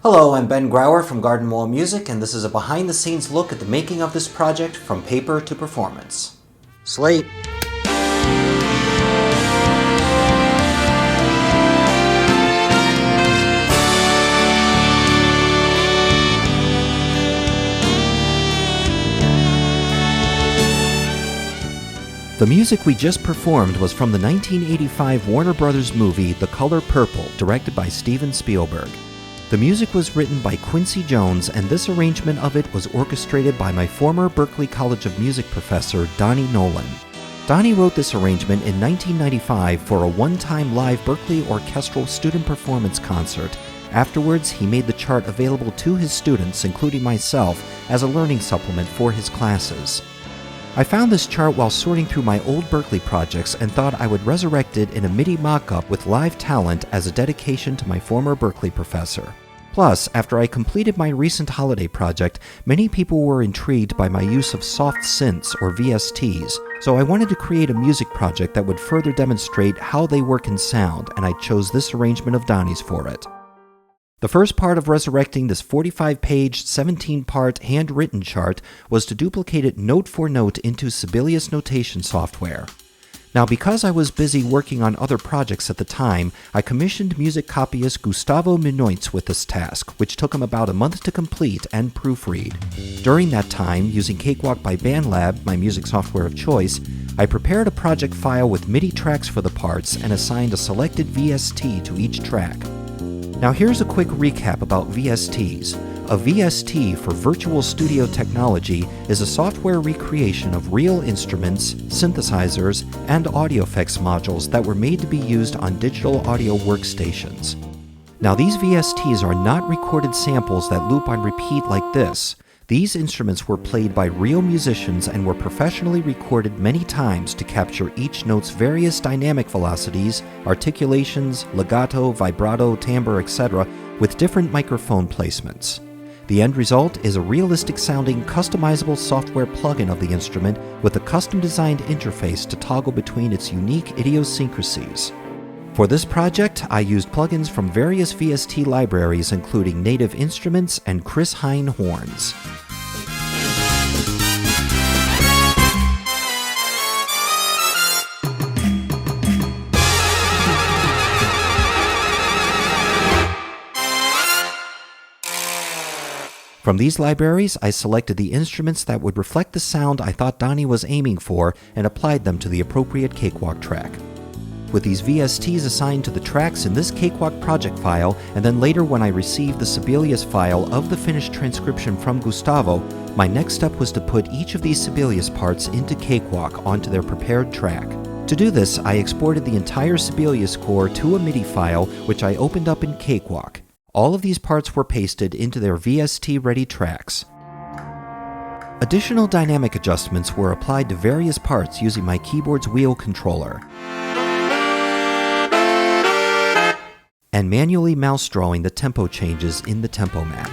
Hello, I'm Ben Grauer from Garden Wall Music, and this is a behind-the-scenes look at the making of this project from paper to performance. Slate! The music we just performed was from the 1985 Warner Brothers movie The Color Purple, directed by Steven Spielberg. The music was written by Quincy Jones, and this arrangement of it was orchestrated by my former Berklee College of Music professor, Donny Nolan. Donny wrote this arrangement in 1995 for a one-time live Berklee orchestral student performance concert. Afterwards, he made the chart available to his students, including myself, as a learning supplement for his classes. I found this chart while sorting through my old Berklee projects and thought I would resurrect it in a MIDI mock-up with live talent as a dedication to my former Berklee professor. Plus, after I completed my recent holiday project, many people were intrigued by my use of soft synths or VSTs, so I wanted to create a music project that would further demonstrate how they work in sound, and I chose this arrangement of Donny's for it. The first part of resurrecting this 45-page, 17-part handwritten chart was to duplicate it note for note into Sibelius notation software. Now, because I was busy working on other projects at the time, I commissioned music copyist Gustavo Minoitz with this task, which took him about a month to complete and proofread. During that time, using Cakewalk by BandLab, my music software of choice, I prepared a project file with MIDI tracks for the parts and assigned a selected VST to each track. Now here's a quick recap about VSTs. A VST, for Virtual Studio Technology, is a software recreation of real instruments, synthesizers, and audio effects modules that were made to be used on digital audio workstations. Now these VSTs are not recorded samples that loop on repeat like this. These instruments were played by real musicians and were professionally recorded many times to capture each note's various dynamic velocities, articulations, legato, vibrato, timbre, etc., with different microphone placements. The end result is a realistic-sounding, customizable software plugin of the instrument with a custom-designed interface to toggle between its unique idiosyncrasies. For this project, I used plugins from various VST libraries including Native Instruments and Hein horns. From these libraries, I selected the instruments that would reflect the sound I thought Donny was aiming for and applied them to the appropriate Cakewalk track. With these VSTs assigned to the tracks in this Cakewalk project file, and then later when I received the Sibelius file of the finished transcription from Gustavo, my next step was to put each of these Sibelius parts into Cakewalk onto their prepared track. To do this, I exported the entire Sibelius score to a MIDI file, which I opened up in Cakewalk. All of these parts were pasted into their VST-ready tracks. Additional dynamic adjustments were applied to various parts using my keyboard's wheel controller, and manually mouse drawing the tempo changes in the tempo map.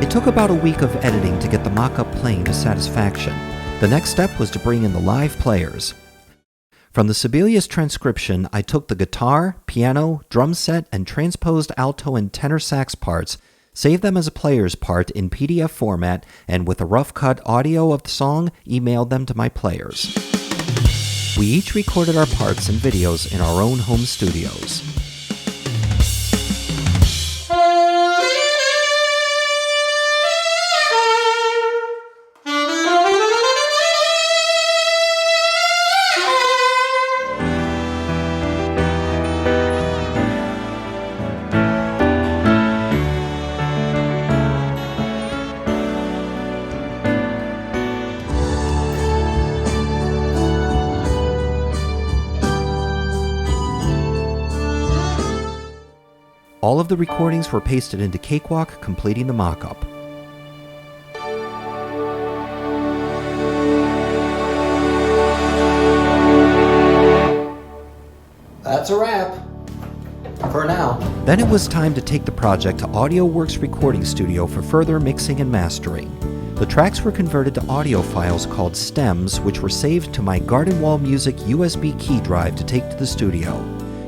It took about a week of editing to get the mock-up playing to satisfaction. The next step was to bring in the live players. From the Sibelius transcription, I took the guitar, piano, drum set, and transposed alto and tenor sax parts, saved them as a player's part in PDF format, and with a rough cut audio of the song, emailed them to my players. We each recorded our parts and videos in our own home studios. All of the recordings were pasted into Cakewalk, completing the mock-up. That's a wrap. For now. Then it was time to take the project to AudioWorks Recording Studio for further mixing and mastering. The tracks were converted to audio files called stems, which were saved to my Garden Wall Music USB key drive to take to the studio.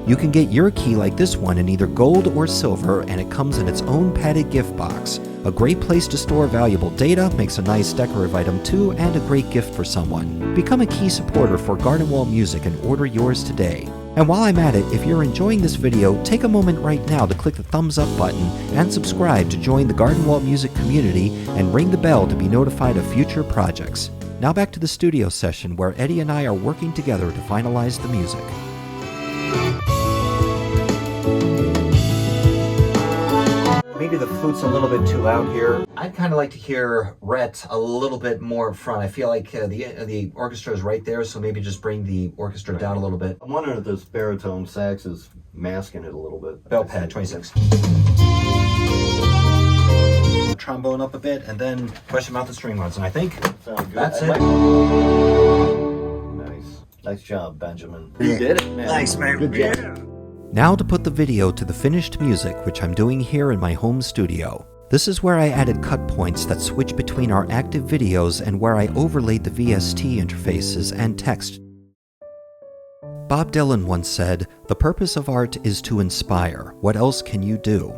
You can get your key like this one in either gold or silver, and it comes in its own padded gift box. A great place to store valuable data, makes a nice decorative item too, and a great gift for someone. Become a key supporter for Garden Wall Music and order yours today. And while I'm at it, if you're enjoying this video, take a moment right now to click the thumbs up button and subscribe to join the Garden Wall Music community and ring the bell to be notified of future projects. Now back to the studio session where Eddie and I are working together to finalize the music. Maybe the flute's a little bit too loud here. I'd kind of like to hear Rhett a little bit more up front. I feel like the orchestra is right there, so maybe just bring the orchestra down a little bit. I'm wondering if this baritone sax is masking it a little bit. Bell pad, 26. Trombone up a bit, and then question out the string ones, and I think that's it. Nice job, Benjamin. You did it, man. Thanks, man. Good job. Now to put the video to the finished music, which I'm doing here in my home studio. This is where I added cut points that switch between our active videos and where I overlaid the VST interfaces and text. Bob Dylan once said, "The purpose of art is to inspire. What else can you do?"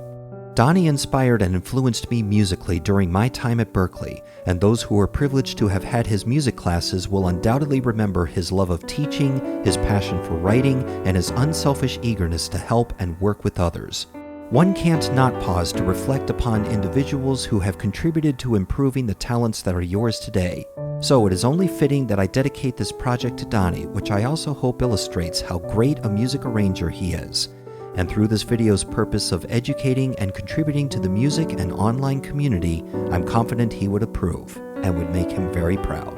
Donny inspired and influenced me musically during my time at Berklee, and those who were privileged to have had his music classes will undoubtedly remember his love of teaching, his passion for writing, and his unselfish eagerness to help and work with others. One can't not pause to reflect upon individuals who have contributed to improving the talents that are yours today. So it is only fitting that I dedicate this project to Donny, which I also hope illustrates how great a music arranger he is. And through this video's purpose of educating and contributing to the music and online community, I'm confident he would approve and would make him very proud.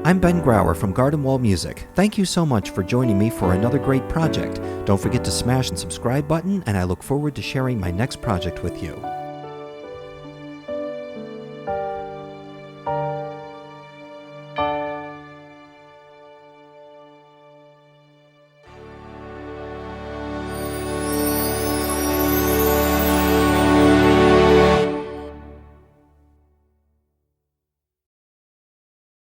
I'm Ben Grauer from Garden Wall Music. Thank you so much for joining me for another great project. Don't forget to smash the subscribe button, and I look forward to sharing my next project with you.